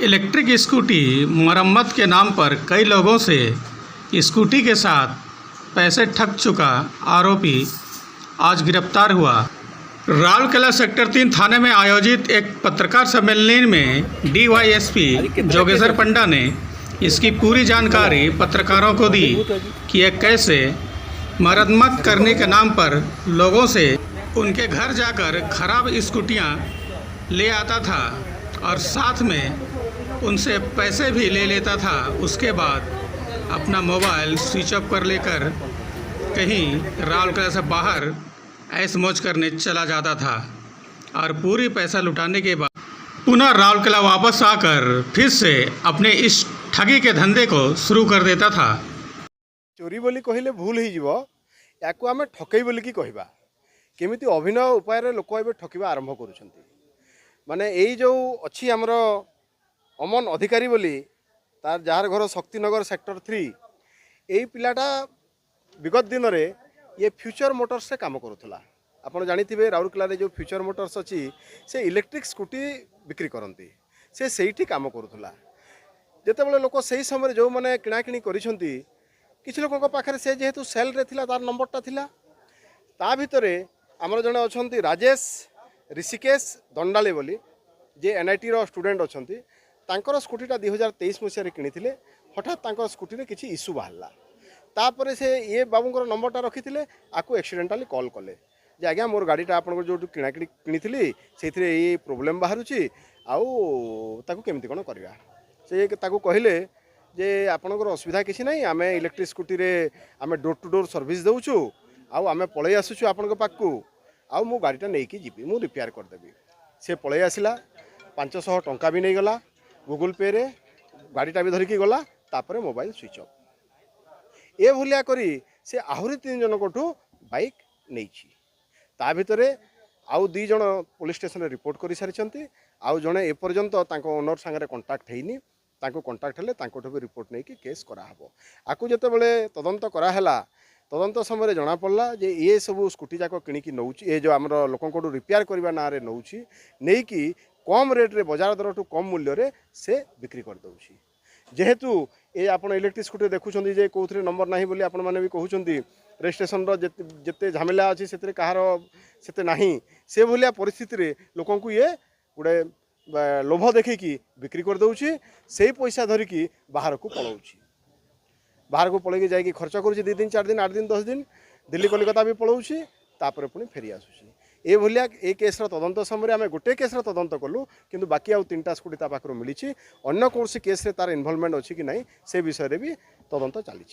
Electric scooty मरम्मत के नाम पर कई लोगों से स्कूटी के साथ पैसे ठग चुका आरोपी आज गिरफ्तार हुआ। राउरकेला सेक्टर 3 थाने में आयोजित एक पत्रकार सम्मेलन में डीवाईएसपी जोगेश्वर पंडा ने इसकी पूरी जानकारी पत्रकारों को दी कि यह कैसे मरम्मत करने के नाम पर लोगों से उनके घर जाकर खराब स्कूटियां ले आता था और साथ में उनसे पैसे भी ले लेता था। उसके बाद अपना मोबाइल स्विच ऑफ कर लेकर कहीं राउरकेला से बाहर ऐश मौज करने चला जाता था और पूरी पैसा लुटाने के बाद पुनः राउरकेला वापस आकर फिर से अपने इस ठगी के धंधे को शुरू कर देता था। चोरी बोली कहले भूल हो या आम ठकई बोली कि कहवा केमिति अभिनय उपाय लोक ए ठकवा आरंभ कर माने यही जो अच्छी आमर अमन अधिकारी बोली तार जार घर शक्तिनगर सेक्टर 3 यही पिलाटा विगत दिन में ये फ्यूचर मोटर्स से काम करूला। आपड़ जानी राउरकेला जो फ्यूचर मोटर्स अच्छी से इलेक्ट्रिक स्कूटी बिक्री करती से सही काम करूला। जिते लोक से समय जो मैंने किणाकिणी किसी लोक पाखे से जेहेतु सेल रे थिला तार नंबरटा थिला ता भितरे आमर जड़े अच्छा राजेश ऋषिकेश दंडाले बोली जे एनआईटी रो स्टूडेंट अच्छा तांकर स्कूटीटा 2023 मसीह किनी हठात स्कूटी किसी इश्यू बाहरला तापर से ये बाबूर नंबरटा रखी आपको एक्सीडेंटाली कॉल कले जे आज्ञा मोर गाड़ीटा आप जो किणाकिणी किनी से ये प्रोब्लेम बाहर केमती कौन करवा से कहले जे आपणकर असुविधा किसी ना आम इलेक्ट्रिक स्कूटी आम डोर टू डोर सर्विस देचु आम पलि आसुचु आपण पाखु आउ मो गाड़ीटा नहीं जीवी मु रिपेयर करदेवी से पलि आसला 500 टंका भी नहीं गला गूगल पे रे गाड़ीटा भी धरिकी गला तापर मोबाइल स्विच ऑफ ए भलिया करी से आहरी 3 जन कोठू बाइक नहीं ता भितरे आउ 2 जन पुलिस स्टेशन रिपोर्ट कर सारी आउ जड़े एपर्यंत ओनर सांगे कंटाक्ट होनी कंटाक्ट हेले भी रिपोर्ट नहीं कि केस कराहब आकु जितेबाला तदंत कराला तदंत समय जना पड़ा जे ये सब स्कूटी जाक किणिकी नौ ये जो आम लोक रिपेयर करने ना नौ नहीं कि कम रेट्रे बजार दर टू कम मूल्य रे से बिक्री कर दौची जेहेतु ये आप इलेक्ट्रिक स्कूटी देखुं जे कौन नंबर ना बोली आपण मैंने भी कहते रजिस्ट्रेशन जिते झमेला अच्छी से कहार से ना से भाया परिस्थिति लोक ये गोटे लोभ देखिकी बिक्री कर दौची से पैसा धरिकी बाहर को पलाऊँच बाहर को पलैकी जाकि खर्च करुँच 2 दिन 4 दिन 8 दिन 10 दिन दिल्ली कलिकता भी पलाऊँच तापर पुणी फेरी आसूँ ये भाया ए केस्र तदंत समय आम गोटे केस्र तदंत कलु किंतु बाकी आउ 3टा स्कूटी पाखर मिली अन्य कौन केस्रे तार इनवल्वमेंट अच्छी कि ना से विषय भी तदंत चली।